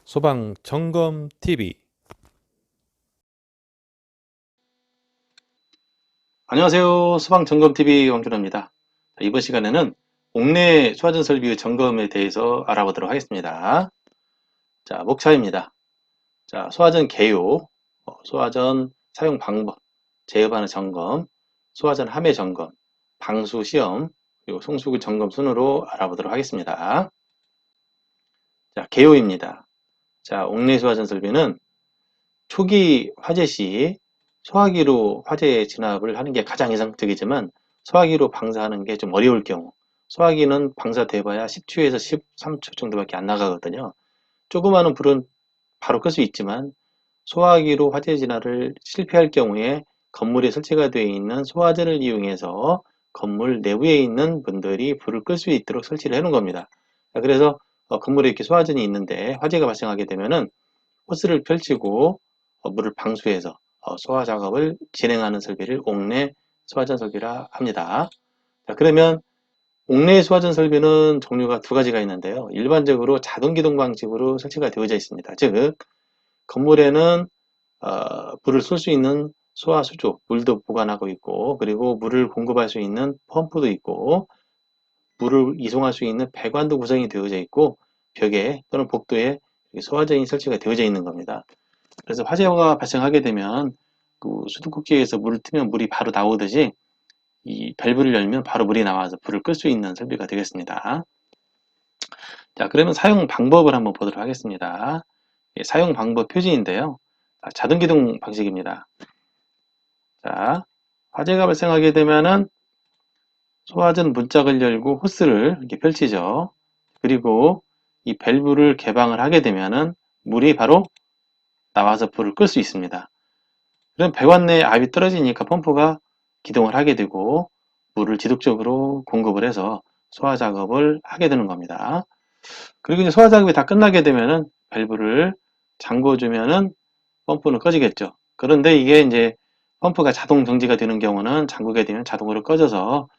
소방 점검 TV. 안녕하세요. 소방점검TV 왕준호입니다. 이번 시간에는 옥내 소화전 설비 점검에 대해서 알아보도록 하겠습니다. 자, 목차입니다. 자, 소화전 개요, 소화전 사용 방법, 제어반의 점검, 소화전 함의 점검, 방수 시험, 그리고 송수구 점검 순으로 알아보도록 하겠습니다. 자, 개요입니다. 자, 옥내 소화전 설비는 초기 화재 시 소화기로 화재 진압을 하는 게 가장 이상적이지만 소화기로 방사하는 게 좀 어려울 경우 소화기는 방사돼봐야 10초에서 13초 정도밖에 안 나가거든요. 조그마한 불은 바로 끌 수 있지만 소화기로 화재 진압을 실패할 경우에 건물에 설치가 되어 있는 소화전을 이용해서 건물 내부에 있는 분들이 불을 끌 수 있도록 설치를 해놓은 겁니다. 그래서 건물에 이렇게 소화전이 있는데 화재가 발생하게 되면은 호스를 펼치고 물을 방수해서 소화 작업을 진행하는 설비를 옥내 소화전 설비라 합니다. 자, 그러면 옥내 소화전 설비는 종류가 두 가지가 있는데요. 일반적으로 자동 기동 방식으로 설치가 되어져 있습니다. 즉 건물에는 불을 쏠 수 있는 소화 수조, 물도 보관하고 있고, 그리고 물을 공급할 수 있는 펌프도 있고, 물을 이송할 수 있는 배관도 구성이 되어져 있고, 벽에 또는 복도에 소화전이 설치가 되어져 있는 겁니다. 그래서 화재가 발생하게 되면 그 수도꼭지에서 물을 트면 물이 바로 나오듯이 이 밸브를 열면 바로 물이 나와서 불을 끌 수 있는 설비가 되겠습니다. 자, 그러면 사용 방법을 한번 보도록 하겠습니다. 사용 방법 표지인데요. 자동 기동 방식입니다. 자, 화재가 발생하게 되면은 소화전 문짝을 열고 호스를 이렇게 펼치죠. 그리고 이 밸브를 개방을 하게 되면은 물이 바로 나와서 불을 끌 수 있습니다. 그럼 배관 내에 압이 떨어지니까 펌프가 기동을 하게 되고 물을 지속적으로 공급을 해서 소화 작업을 하게 되는 겁니다. 그리고 이제 소화 작업이 다 끝나게 되면은 밸브를 잠궈주면은 펌프는 꺼지겠죠. 그런데 이게 이제 펌프가 자동 정지가 되는 경우는 잠그게 되면 자동으로 꺼져서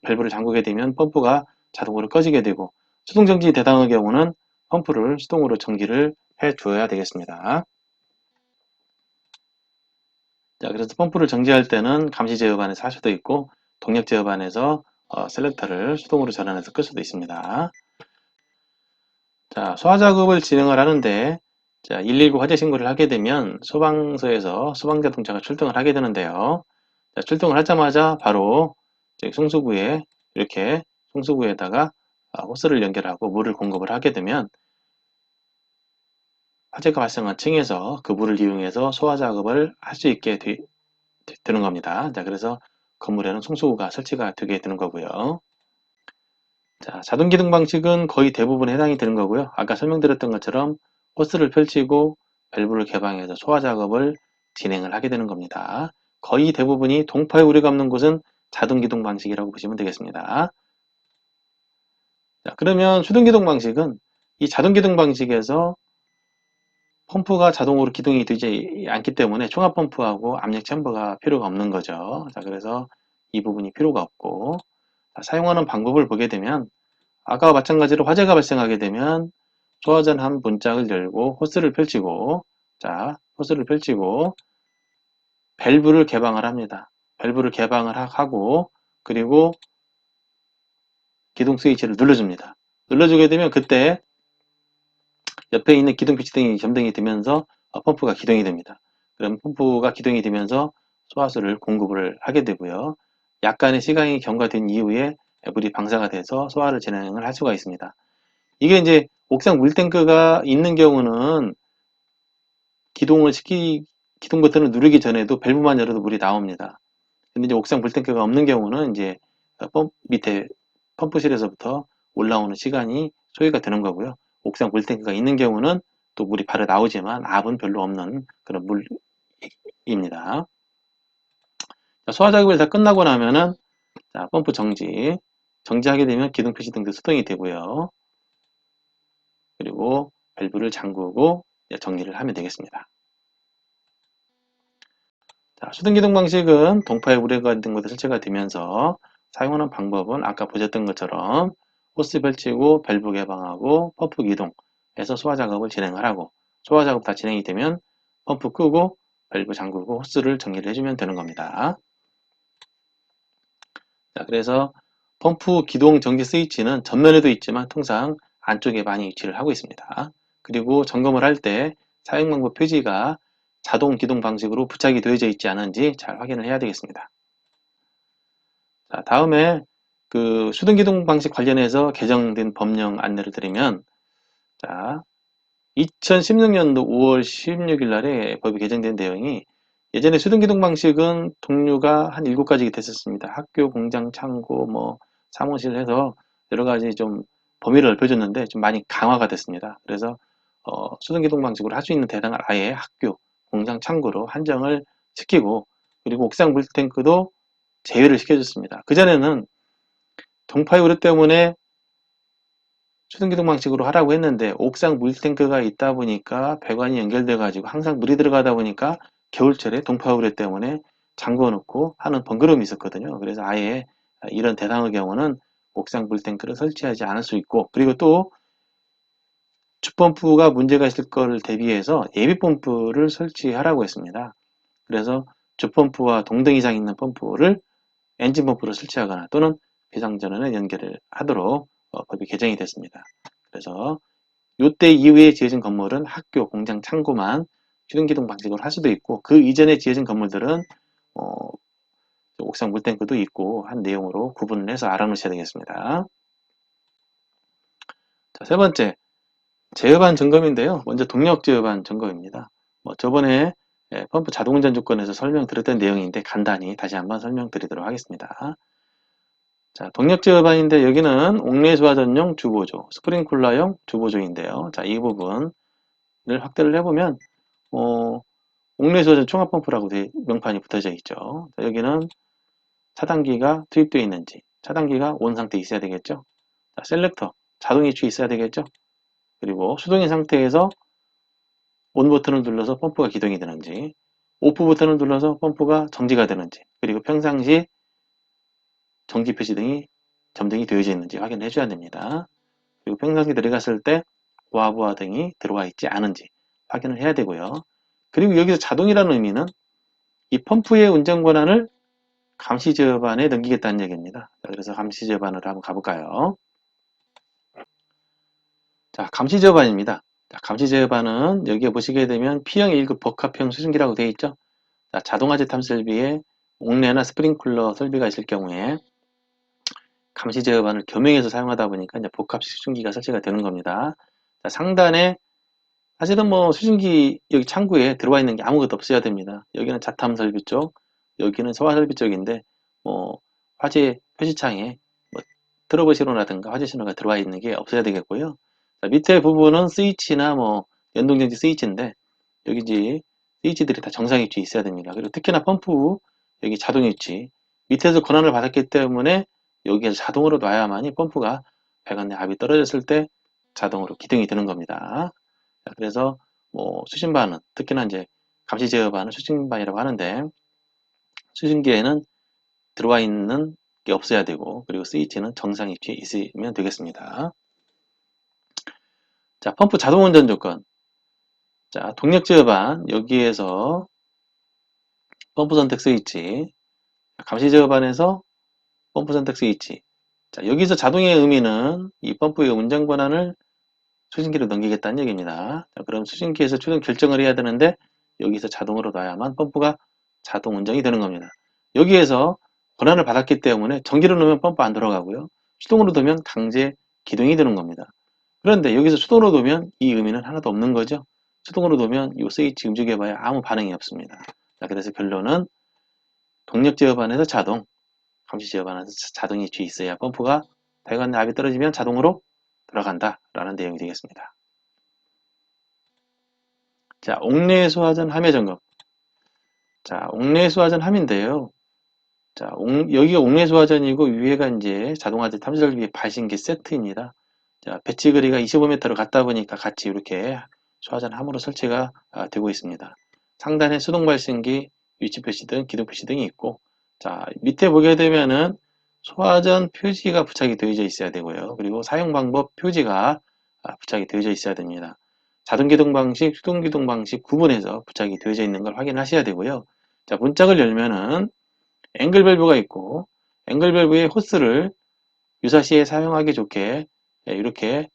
밸브를 잠그게 되면 펌프가 자동으로 꺼지게 되고 수동 정지 대상의 경우는 펌프를 수동으로 정지를 해 주어야 되겠습니다. 자, 그래서 펌프를 정지할 때는 감시 제어반에서 할 수도 있고 동력 제어반에서 셀렉터를 수동으로 전환해서 끌 수도 있습니다. 자, 소화 작업을 진행을 하는데 자, 119 화재 신고를 하게 되면 소방서에서 소방자동차가 출동을 하게 되는데요. 자, 출동을 하자마자 바로 송수구에 이렇게 송수구에다가 호스를 연결하고 물을 공급을 하게 되면 화재가 발생한 층에서 그 물을 이용해서 소화 작업을 할 수 있게 되는 겁니다. 자, 그래서 건물에는 송수구가 설치가 되게 되는 거고요. 자, 자동 기동 방식은 거의 대부분 해당이 되는 거고요. 아까 설명드렸던 것처럼 호스를 펼치고 밸브를 개방해서 소화 작업을 진행을 하게 되는 겁니다. 거의 대부분이 동파에 우려가 없는 곳은 자동 기동 방식이라고 보시면 되겠습니다. 자, 그러면 수동 기동 방식은 이 자동 기동 방식에서 펌프가 자동으로 기동이 되지 않기 때문에 총합 펌프하고 압력 챔버가 필요가 없는 거죠. 자, 그래서 이 부분이 필요가 없고 자, 사용하는 방법을 보게 되면 아까와 마찬가지로 화재가 발생하게 되면 소화전 한 문짝을 열고 호스를 펼치고 자, 호스를 펼치고 밸브를 개방을 합니다. 밸브를 개방을 하고 그리고 기동 스위치를 눌러줍니다. 눌러주게 되면 그때 옆에 있는 기동 표시등이 점등이 되면서 펌프가 기동이 됩니다. 그럼 펌프가 기동이 되면서 소화수를 공급을 하게 되고요. 약간의 시간이 경과된 이후에 물이 방사가 돼서 소화를 진행을 할 수가 있습니다. 이게 이제 옥상 물탱크가 있는 경우는 기동 버튼을 누르기 전에도 밸브만 열어도 물이 나옵니다. 근데 이제 옥상 물탱크가 없는 경우는 이제 밑에 펌프실에서부터 올라오는 시간이 소요가 되는 거고요. 옥상 물탱크가 있는 경우는 또 물이 바로 나오지만 압은 별로 없는 그런 물입니다. 소화 작업이 다 끝나고 나면은 자, 펌프 정지하게 되면 기동 표시 등도 수동이 되고요. 그리고 밸브를 잠그고 정리를 하면 되겠습니다. 자, 수동 기동 방식은 동파에 우레가 같은 곳에 설치가 되면서 사용하는 방법은 아까 보셨던 것처럼 호스 펼치고 밸브 개방하고 펌프 기동 해서 소화 작업을 진행을 하고, 소화 작업 다 진행이 되면 펌프 끄고 밸브 잠그고 호스를 정리를 해주면 되는 겁니다. 자, 그래서 펌프 기동 정지 스위치는 전면에도 있지만 통상 안쪽에 많이 위치를 하고 있습니다. 그리고 점검을 할 때 사용 방법 표지가 자동 기동 방식으로 부착이 되어져 있지 않은지 잘 확인을 해야 되겠습니다. 자, 다음에 그 수동 기동 방식 관련해서 개정된 법령 안내를 드리면, 자, 2016년도 5월 16일 날에 법이 개정된 내용이, 예전에 수동기동 방식은 동류가 한 7가지 됐었습니다. 학교, 공장, 창고, 뭐 사무실 해서 여러 가지 좀 범위를 넓혀줬는데 좀 많이 강화가 됐습니다. 그래서 수동기동 방식으로 할 수 있는 대상을 아예 학교, 공장, 창고로 한정을 시키고, 그리고 옥상 물탱크도 제외를 시켜줬습니다. 그전에는 동파이 우려 때문에 수동기동 방식으로 하라고 했는데 옥상 물탱크가 있다 보니까 배관이 연결돼 가지고 항상 물이 들어가다 보니까 겨울철에 동파 우려 때문에 잠궈 놓고 하는 번거로움이 있었거든요. 그래서 아예 이런 대상의 경우는 옥상 물탱크를 설치하지 않을 수 있고, 그리고 또 주펌프가 문제가 있을 거를 대비해서 예비 펌프를 설치하라고 했습니다. 그래서 주펌프와 동등 이상 있는 펌프를 엔진 펌프로 설치하거나 또는 비상전원에 연결을 하도록 법이 개정이 됐습니다. 그래서 요때 이후에 지어진 건물은 학교, 공장, 창고만 휴등기둥 방식으로 할 수도 있고, 그 이전에 지어진 건물들은 옥상 물탱크도 있고 한 내용으로 구분을 해서 알아놓으셔야 되겠습니다. 자, 세 번째, 제어반 점검인데요. 먼저 동력 제어반 점검입니다. 저번에 펌프 자동운전 조건에서 설명드렸던 내용인데 간단히 다시 한번 설명드리도록 하겠습니다. 자, 동력 제어반인데 여기는 옥내 소화 전용 주보조, 스프링쿨러용 주보조인데요. 자, 이 부분을 확대를 해보면 옥내 소화 전 총합 펌프라고 명판이 붙어져 있죠. 자, 여기는 차단기가 투입되어 있는지, 차단기가 온 상태에 있어야 되겠죠. 자, 셀렉터, 자동 이추 있어야 되겠죠. 그리고 수동인 상태에서 온 버튼을 눌러서 펌프가 기동이 되는지, 오프 버튼을 눌러서 펌프가 정지가 되는지, 그리고 평상시 정지 표시 등이 점등이 되어져 있는지 확인해 줘야 됩니다. 그리고 평상시 들어갔을 때 고화부하 등이 들어와 있지 않은지 확인을 해야 되고요. 그리고 여기서 자동이라는 의미는 이 펌프의 운전 권한을 감시 제어반에 넘기겠다는 얘기입니다. 자, 그래서 감시 제어반으로 한번 가볼까요? 자, 감시 제어반입니다. 자, 감시 제어반은 여기에 보시게 되면 P형 1급 복합형 수증기라고 되어 있죠. 자, 자동화재 탐 설비에 옥내나 스프링쿨러 설비가 있을 경우에 감시 제어반을 겸용해서 사용하다 보니까 이제 복합 수증기가 설치가 되는 겁니다. 자, 상단에 사실은 수증기 여기 창구에 들어와 있는 게 아무것도 없어야 됩니다. 여기는 자탐 설비 쪽, 여기는 소화 설비 쪽인데 화재 표시창에 트러블 신호라든가 화재 신호가 들어와 있는 게 없어야 되겠고요. 자, 밑에 부분은 스위치나 연동정지 스위치인데 여기 이제 스위치들이 다 정상 위치에 있어야 됩니다. 그리고 특히나 펌프 여기 자동 위치 밑에서 권한을 받았기 때문에 여기에서 자동으로 놔야만이 펌프가 배관 내 압이 떨어졌을 때 자동으로 기동이 되는 겁니다. 자, 그래서 수신반은 특히나 이제 감시 제어반은 수신반이라고 하는데 수신기에는 들어와 있는 게 없어야 되고, 그리고 스위치는 정상 위치에 있으면 되겠습니다. 자, 펌프 자동 운전 조건. 자, 동력 제어반 여기에서 펌프 선택 스위치, 감시 제어반에서 펌프 선택 스위치. 자, 여기서 자동의 의미는 이 펌프의 운전 권한을 수신기로 넘기겠다는 얘기입니다. 자, 그럼 수신기에서 최종 결정을 해야 되는데 여기서 자동으로 놔야만 펌프가 자동 운전이 되는 겁니다. 여기에서 권한을 받았기 때문에 전기로 넣으면 펌프 안 돌아가고요. 수동으로 두면 강제 기동이 되는 겁니다. 그런데 여기서 수동으로 두면 이 의미는 하나도 없는 거죠. 수동으로 두면 이 스위치 움직여봐야 아무 반응이 없습니다. 자, 그래서 결론은 동력 제어반에서 자동, 감시 제어반에서 자동이 뒤에 있어야 펌프가 배관 내 압이 떨어지면 자동으로 들어간다 라는 내용이 되겠습니다. 자, 옥내 소화전 함유 점검. 자, 옥내 소화전 함인데요. 자, 여기가 옥내 소화전이고 위에가 이제 자동화재 탐지설비 발신기 세트입니다. 자, 배치 거리가 25m로 갔다 보니까 같이 이렇게 소화전 함으로 설치가 되고 있습니다. 상단에 수동 발신기, 위치 표시 등, 기둥 표시 등이 있고, 자, 밑에 보게 되면은 소화전 표지가 부착이 되어져 있어야 되고요. 그리고 사용 방법 표지가 부착이 되어져 있어야 됩니다. 자동기동 방식, 수동기동 방식 구분해서 부착이 되어져 있는 걸 확인하셔야 되고요. 자, 문짝을 열면은 앵글 밸브가 있고, 앵글 밸브의 호스를 유사시에 사용하기 좋게 이렇게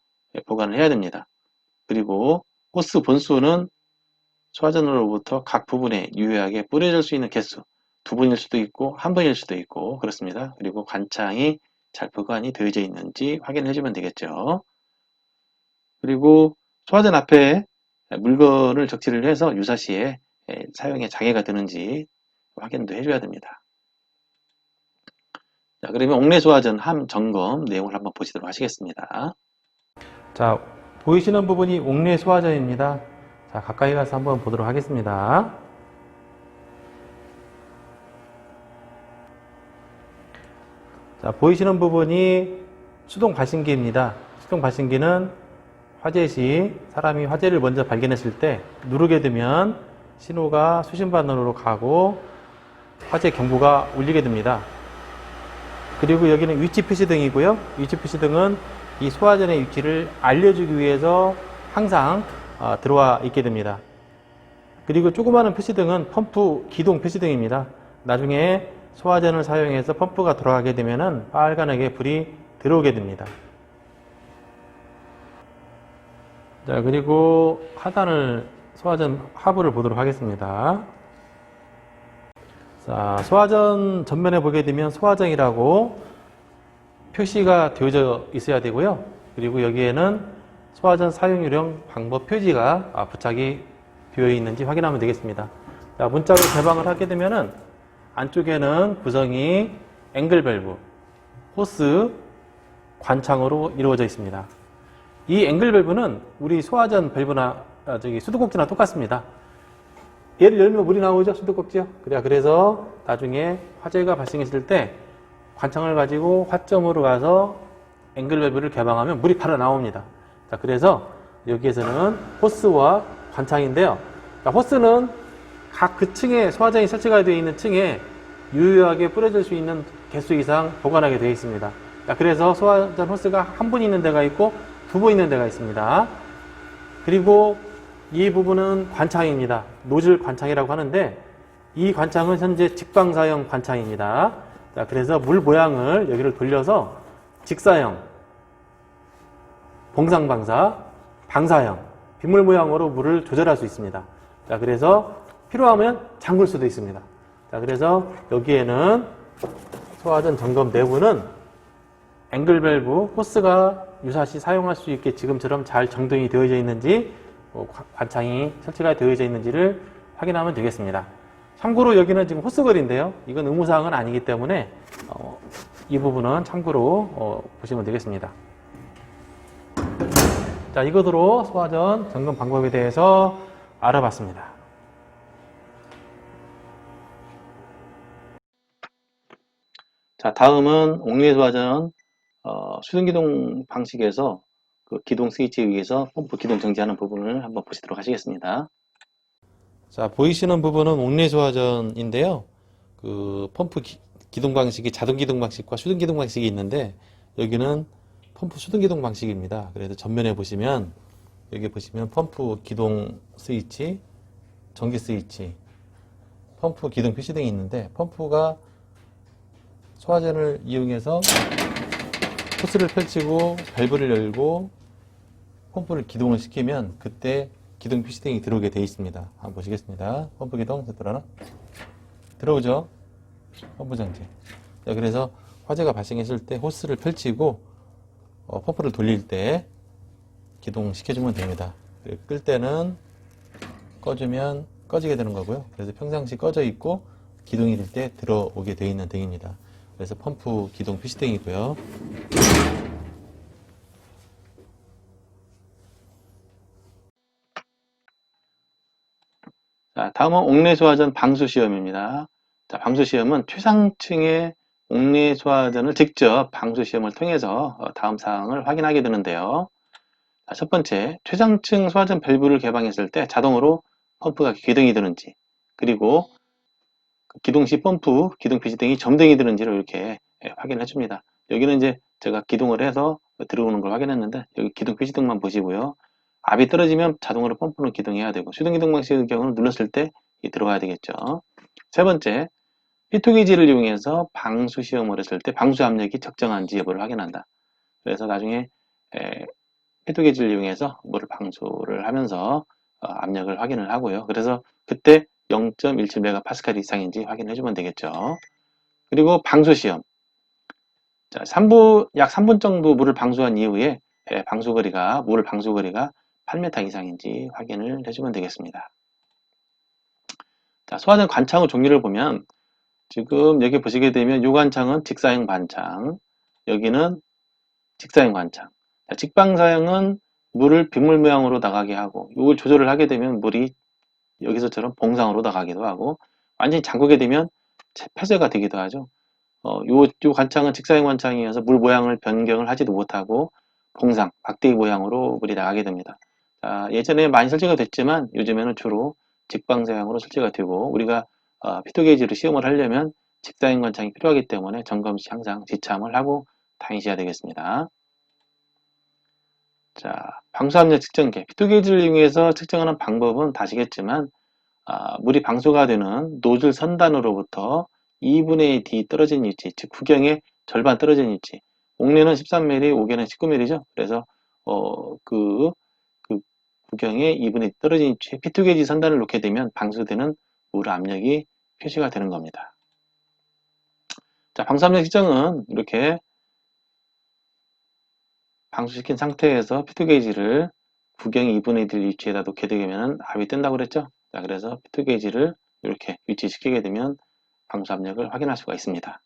보관을 해야 됩니다. 그리고 호스 본수는 소화전으로부터 각 부분에 유효하게 뿌려질 수 있는 개수, 2번일 수도 있고 1번일 수도 있고 그렇습니다. 그리고 관창이 잘 보관이 되어져 있는지 확인해 주면 되겠죠. 그리고 소화전 앞에 물건을 적치를 해서 유사시에 사용에 장애가 되는지 확인도 해줘야 됩니다. 자, 그러면 옥내 소화전 함 점검 내용을 한번 보시도록 하시겠습니다. 자, 보이시는 부분이 옥내 소화전입니다. 자, 가까이 가서 한번 보도록 하겠습니다. 자, 보이시는 부분이 수동 발신기입니다. 수동 발신기는 화재 시 사람이 화재를 먼저 발견했을 때 누르게 되면 신호가 수신반으로 가고 화재 경보가 울리게 됩니다. 그리고 여기는 위치 표시등이고요. 위치 표시등은 이 소화전의 위치를 알려주기 위해서 항상 들어와 있게 됩니다. 그리고 조그마한 표시등은 펌프 기동 표시등입니다. 나중에 소화전을 사용해서 펌프가 돌아가게 되면 빨간하게 불이 들어오게 됩니다. 자, 그리고 하단을 소화전 하부를 보도록 하겠습니다. 자, 소화전 전면에 보게 되면 소화전이라고 표시가 되어져 있어야 되고요. 그리고 여기에는 소화전 사용 요령 방법 표지가 부착이 되어 있는지 확인하면 되겠습니다. 자, 문짝을 개방을 하게 되면은 안쪽에는 구성이 앵글 밸브, 호스, 관창으로 이루어져 있습니다. 이 앵글 밸브는 우리 소화전 밸브나 수도꼭지나 똑같습니다. 얘를 열면 물이 나오죠, 수도꼭지요. 그래서 나중에 화재가 발생했을 때 관창을 가지고 화점으로 가서 앵글 밸브를 개방하면 물이 바로 나옵니다. 자, 그래서 여기에서는 호스와 관창인데요. 자, 호스는 각 그 층에 소화전이 설치가 되어 있는 층에 유효하게 뿌려질 수 있는 개수 이상 보관하게 되어 있습니다. 자, 그래서 소화전 호스가 한 번 있는 데가 있고 2번 있는 데가 있습니다. 그리고 이 부분은 관창입니다. 노즐 관창이라고 하는데 이 관창은 현재 직방사형 관창입니다. 자, 그래서 물 모양을 여기를 돌려서 직사형, 봉상방사, 방사형, 빗물 모양으로 물을 조절할 수 있습니다. 자, 그래서 필요하면 잠글 수도 있습니다. 자, 그래서 여기에는 소화전 점검 내부는 앵글 밸브, 호스가 유사시 사용할 수 있게 지금처럼 잘 정돈이 되어져 있는지, 관창이 설치가 되어져 있는지를 확인하면 되겠습니다. 참고로 여기는 지금 호스걸인데요. 이건 의무사항은 아니기 때문에 이 부분은 참고로 보시면 되겠습니다. 자, 이것으로 소화전 점검 방법에 대해서 알아봤습니다. 자, 다음은 옥내 소화전 수동기동 방식에서 그 기동 스위치에 의해서 펌프 기동 정지하는 부분을 한번 보시도록 하시겠습니다. 자, 보이시는 부분은 옥내 소화전인데요. 그 펌프 기동 방식이 자동 기동 방식과 수동 기동 방식이 있는데 여기는 펌프 수동 기동 방식입니다. 그래서 전면에 보시면 여기 보시면 펌프 기동 스위치, 전기 스위치, 펌프 기동 표시등이 있는데 펌프가 소화전을 이용해서 호스를 펼치고 밸브를 열고 펌프를 기동을 시키면 그때 기동 표시등이 들어오게 되어 있습니다. 한번 보시겠습니다. 펌프 기동 들어오나? 들어오죠? 펌프 정지. 자, 그래서 화재가 발생했을 때 호스를 펼치고 펌프를 돌릴 때 기동시켜주면 됩니다. 끌 때는 꺼주면 꺼지게 되는 거고요. 그래서 평상시 꺼져 있고 기동이 될 때 들어오게 되어 있는 등입니다. 그래서 펌프 기동 표시등이고요. 자, 다음은 옥내 소화전 방수 시험입니다. 자, 방수 시험은 최상층의 옥내 소화전을 직접 방수 시험을 통해서 다음 사항을 확인하게 되는데요. 자, 첫 번째, 최상층 소화전 밸브를 개방했을 때 자동으로 펌프가 기동이 되는지, 그리고 기동 시 펌프 기동 표시 등이 점등이 되는지를 이렇게 확인해 줍니다. 여기는 이제 제가 기동을 해서 들어오는 걸 확인했는데 여기 기둥 표시등만 보시고요. 압이 떨어지면 자동으로 펌프는 기동해야 되고 수동 기동 방식의 경우는 눌렀을 때 들어가야 되겠죠. 세 번째, 피토 게이지를 이용해서 방수 시험을 했을 때 방수 압력이 적정한지 여부를 확인한다. 그래서 나중에 피토 게이지를 이용해서 물을 방수를 하면서 압력을 확인을 하고요. 그래서 그때 0.17메가파스칼 이상인지 확인해 주면 되겠죠. 그리고 방수 시험. 자, 약 3분 정도 물을 방수한 이후에 물을 방수거리가 8m 이상인지 확인을 해주면 되겠습니다. 자, 소화전 관창의 종류를 보면 지금 여기 보시게 되면 이 관창은 직사형 관창, 여기는 직사형 관창. 자, 직방사형은 물을 빗물 모양으로 나가게 하고 이걸 조절을 하게 되면 물이 여기서처럼 봉상으로 나가기도 하고 완전히 잠그게 되면 폐쇄가 되기도 하죠. 요 관창은 직사형 관창이어서 물 모양을 변경을 하지도 못하고 봉상, 박대기 모양으로 물이 나가게 됩니다. 자, 예전에 많이 설치가 됐지만 요즘에는 주로 직방사형으로 설치가 되고 우리가 피토 게이지로 시험을 하려면 직사형 관창이 필요하기 때문에 점검 시 항상 지참을 하고 다니셔야 되겠습니다. 자, 방수압력 측정기. 피토 게이지를 이용해서 측정하는 방법은 다시겠지만 물이 방수가 되는 노즐 선단으로부터 2분의 D 떨어진 위치, 즉 구경의 절반 떨어진 위치. 옥내는 13mm, 옥외는 19mm죠. 그래서 그 구경의 2분의 D 떨어진 위치에 피토 게이지 선단을 놓게 되면 방수되는 물 압력이 표시가 되는 겁니다. 자, 방수압력 측정은 이렇게 방수시킨 상태에서 피토 게이지를 구경의 2분의 D 위치에다 놓게 되면 압이 뜬다고 그랬죠. 자, 그래서 피토 게이지를 이렇게 위치시키게 되면 방수 압력을 확인할 수가 있습니다.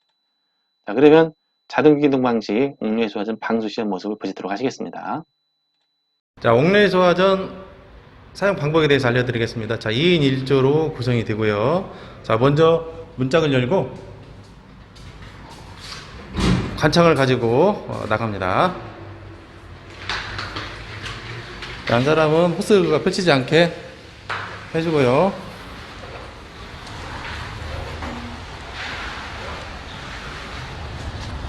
자, 그러면 자동 기동 방식 옥내 소화전 방수 시험 모습을 보시도록 하시겠습니다. 자, 옥내 소화전 사용 방법에 대해서 알려드리겠습니다. 자, 2인 1조로 구성이 되고요. 자, 먼저 문짝을 열고 관창을 가지고 나갑니다. 자, 한 사람은 호스가 펼치지 않게 해주고요.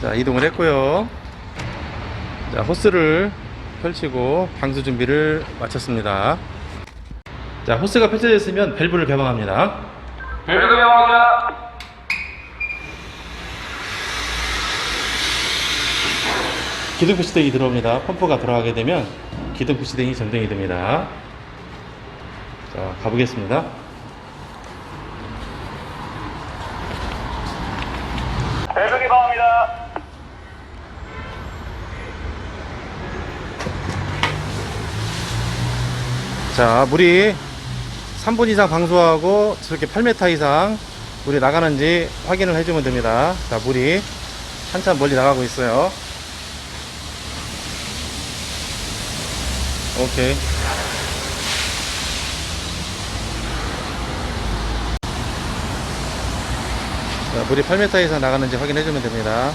자, 이동을 했고요. 자, 호스를 펼치고 방수 준비를 마쳤습니다. 자, 호스가 펼쳐졌으면 밸브를 개방합니다. 밸브 개방합니다. 기둥 푸시등이 들어옵니다. 펌프가 돌아가게 되면 기둥 푸시등이 점등이 됩니다. 자, 가보겠습니다. 밸브 개방합니다. 자, 물이 3분 이상 방수하고 저렇게 8m 이상 물이 나가는지 확인을 해주면 됩니다. 자, 물이 한참 멀리 나가고 있어요. 오케이. 자, 물이 8m 이상 나가는지 확인해주면 됩니다.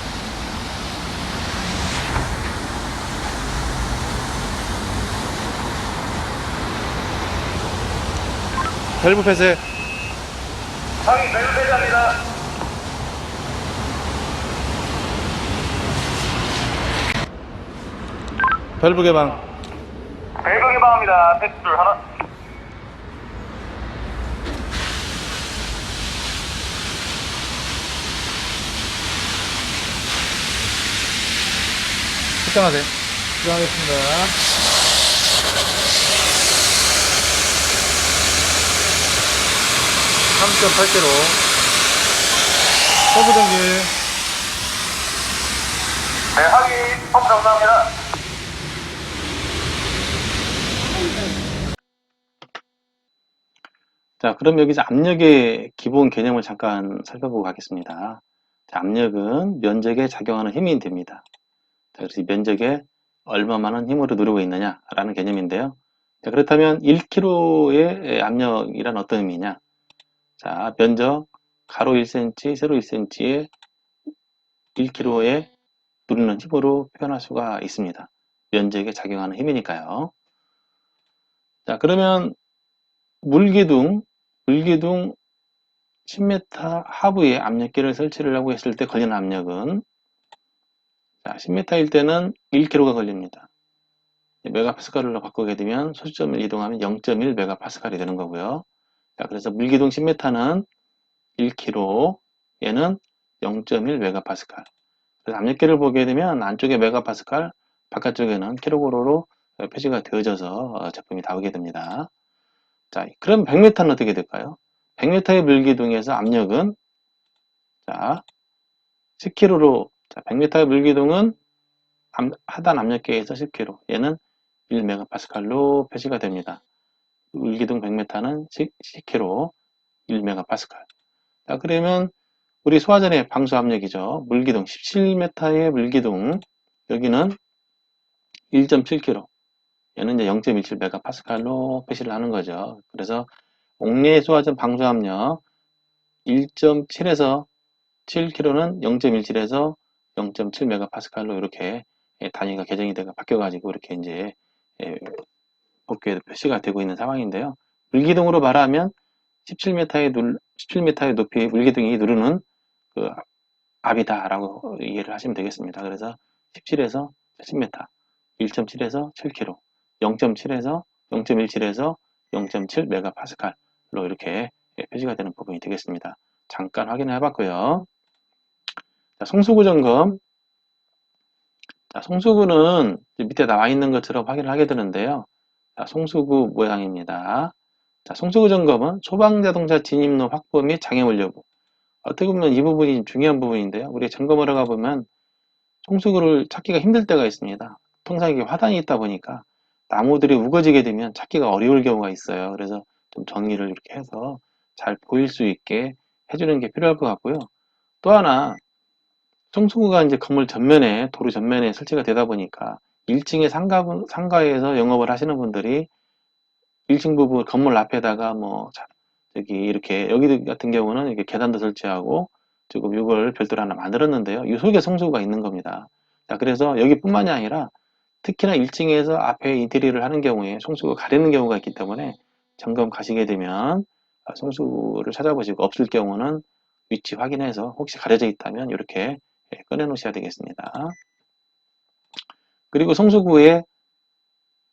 밸브 폐쇄. 확인 밸브 폐쇄합니다. 밸브 개방. 밸브 개방합니다. 팩줄 하나. 측정하세요. 들어가겠습니다. 3.8kg. 서브 전기. 네, 확인. 펌프 정상합니다. 자, 그럼 여기서 압력의 기본 개념을 잠깐 살펴보고 가겠습니다. 자, 압력은 면적에 작용하는 힘이 됩니다. 자, 그래서 이 면적에 얼마만한 힘으로 누르고 있느냐라는 개념인데요. 자, 그렇다면 1kg의 압력이란 어떤 의미냐? 자, 면적 가로 1cm, 세로 1cm에 1kg에 누르는 힘으로 표현할 수가 있습니다. 면적에 작용하는 힘이니까요. 자, 그러면 물기둥 10m 하부에 압력계를 설치를 하고 했을 때 걸리는 압력은 자, 10m일 때는 1km가 걸립니다. 메가파스칼로 바꾸게 되면 소수점을 이동하면 0.1 메가파스칼이 되는 거고요. 자, 그래서 물기둥 10m는 1km, 얘는 0.1 메가파스칼. 그래서 압력계를 보게 되면 안쪽에 메가파스칼, 바깥쪽에는 킬로그램으로 표시가 되어져서 제품이 나오게 됩니다. 자, 그럼 100m는 어떻게 될까요? 100m의 물기둥에서 압력은 자, 10kg로 100m의 물기둥은 하단 압력계에서 10kg, 얘는 1메가파스칼로 표시가 됩니다. 물기둥 100m는 10kg, 1메가파스칼. 자, 그러면 우리 소화전의 방수 압력이죠. 물기둥 17m의 물기둥, 여기는 1.7kg, 얘는 이제 0.17 메가파스칼로 표시를 하는 거죠. 그래서 옥내 소화전 방수 압력 1.7에서 7kg는 0.17에서 0.7 메가파스칼로 이렇게 단위가 개정이 되고 바뀌어가지고 이렇게 이제 법규에 표시가 되고 있는 상황인데요. 물기둥으로 말하면 17m의 높이 물기둥이 누르는 그 압이다라고 이해를 하시면 되겠습니다. 그래서 17에서 10m, 1.7에서 7kg, 0.7에서 0.17에서 0.7 메가파스칼로 이렇게 표시가 되는 부분이 되겠습니다. 잠깐 확인을 해봤고요. 자, 송수구 점검. 자, 송수구는 밑에 나와 있는 것처럼 확인을 하게 되는데요. 자, 송수구 모양입니다. 자, 송수구 점검은 소방자동차 진입로 확보 및 장애물 여부. 어떻게 보면 이 부분이 중요한 부분인데요. 우리 점검을 하다 보면 송수구를 찾기가 힘들 때가 있습니다. 통상 이게 화단이 있다 보니까 나무들이 우거지게 되면 찾기가 어려울 경우가 있어요. 그래서 좀 정리를 이렇게 해서 잘 보일 수 있게 해주는 게 필요할 것 같고요. 또 하나, 송수구가 이제 건물 전면에, 도로 전면에 설치가 되다 보니까 1층의 상가에서 영업을 하시는 분들이 1층 부분 건물 앞에다가 저기 이렇게 여기 같은 경우는 이렇게 계단도 설치하고 지금 이걸 별도로 하나 만들었는데요. 이 속에 송수구가 있는 겁니다. 자, 그래서 여기뿐만이 아니라 특히나 1층에서 앞에 인테리어를 하는 경우에 송수구가 가리는 경우가 있기 때문에 점검 가시게 되면 송수구를 찾아보시고 없을 경우는 위치 확인해서 혹시 가려져 있다면 이렇게 꺼내 놓으셔야 되겠습니다. 그리고 송수구에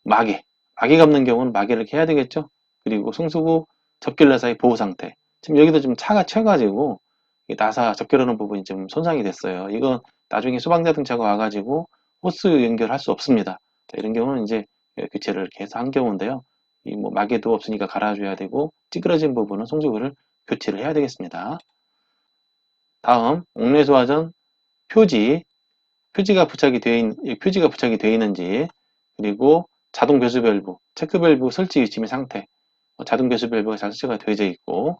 마개 감는 경우는 마개를 이렇게 해야 되겠죠. 그리고 송수구 접결 사이 보호 상태. 지금 여기도 좀 차가 튀어가지고 나사 접결하는 부분이 좀 손상이 됐어요. 이건 나중에 소방자동차가 와가지고 호스 연결할 수 없습니다. 자, 이런 경우는 이제 교체를 이렇게 해서 한 경우인데요. 이 마개도 없으니까 갈아줘야 되고 찌그러진 부분은 송수구를 교체를 해야 되겠습니다. 다음 옥내소화전 표지가 부착이 되어 있는지, 그리고 자동 배수 밸브, 체크 밸브 설치 위치 및 상태, 자동 배수 밸브가 잘 설치가 되어져 있고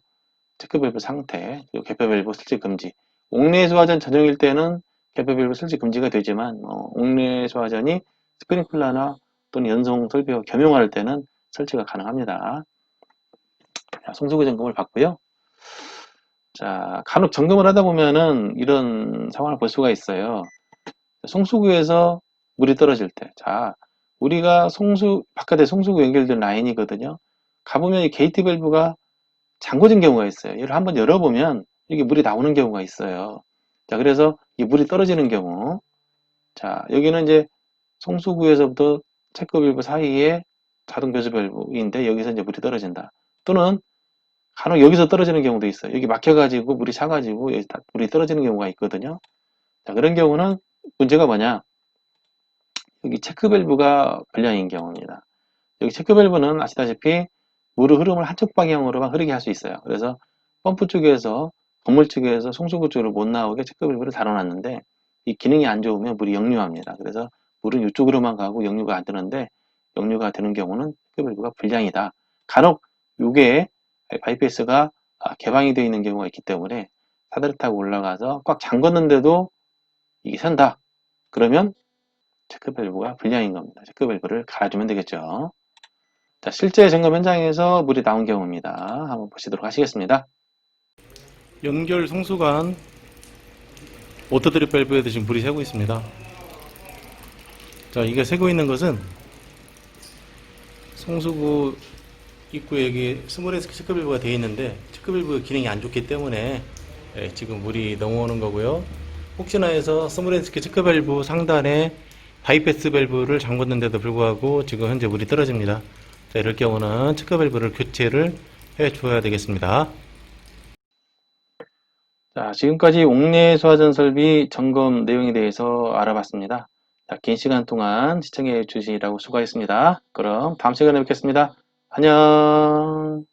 체크 밸브 상태, 그리고 개폐 밸브 설치 금지. 옥내 소화전 전용일 때는 개폐 밸브 설치 금지가 되지만 옥내 소화전이 스프링클러나 또는 연성 설비와 겸용할 때는 설치가 가능합니다. 자, 송수구 점검을 받고요. 자, 간혹 점검을 하다 보면은 이런 상황을 볼 수가 있어요. 송수구에서 물이 떨어질 때, 자, 우리가 바깥에 송수구 연결된 라인이거든요. 가보면 이 게이트 밸브가 잠궈진 경우가 있어요. 얘를 한번 열어보면 이게 물이 나오는 경우가 있어요. 자, 그래서 이 물이 떨어지는 경우, 자, 여기는 이제 송수구에서부터 체크 밸브 사이에 자동 배수 밸브인데 여기서 이제 물이 떨어진다. 또는 간혹 여기서 떨어지는 경우도 있어요. 여기 막혀가지고 물이 차가지고 여기 물이 떨어지는 경우가 있거든요. 자, 그런 경우는 문제가 뭐냐? 여기 체크 밸브가 불량인 경우입니다. 여기 체크 밸브는 아시다시피 물의 흐름을 한쪽 방향으로만 흐르게 할 수 있어요. 그래서 펌프 쪽에서, 건물 측에서 송수구 쪽으로 못 나오게 체크 밸브를 달아놨는데 이 기능이 안 좋으면 물이 역류합니다. 그래서 물은 이쪽으로만 가고 역류가 안 되는데 역류가 되는 경우는 체크 밸브가 불량이다. 간혹 이게 바이패스가 개방이 되어 있는 경우가 있기 때문에 사다리 타고 올라가서 꽉 잠궜는데도 이게 샌다. 그러면 체크 밸브가 불량인 겁니다. 체크 밸브를 갈아주면 되겠죠. 자, 실제 점검 현장에서 물이 나온 경우입니다. 한번 보시도록 하시겠습니다. 연결 송수관 오토드립 밸브에도 지금 물이 새고 있습니다. 자, 이게 새고 있는 것은 송수구 입구에 여기 스몰에스 체크 밸브가 되어 있는데 체크 밸브 기능이 안 좋기 때문에 지금 물이 넘어오는 거고요. 혹시나 해서 스모렌스키 체크 밸브 상단에 바이패스 밸브를 잠궜는데도 불구하고 지금 현재 물이 떨어집니다. 자, 이럴 경우는 체크 밸브를 교체를 해 줘야 되겠습니다. 자, 지금까지 옥내 소화전 설비 점검 내용에 대해서 알아봤습니다. 자, 긴 시간 동안 시청해 주시라고 수고하셨습니다. 그럼 다음 시간에 뵙겠습니다. 안녕.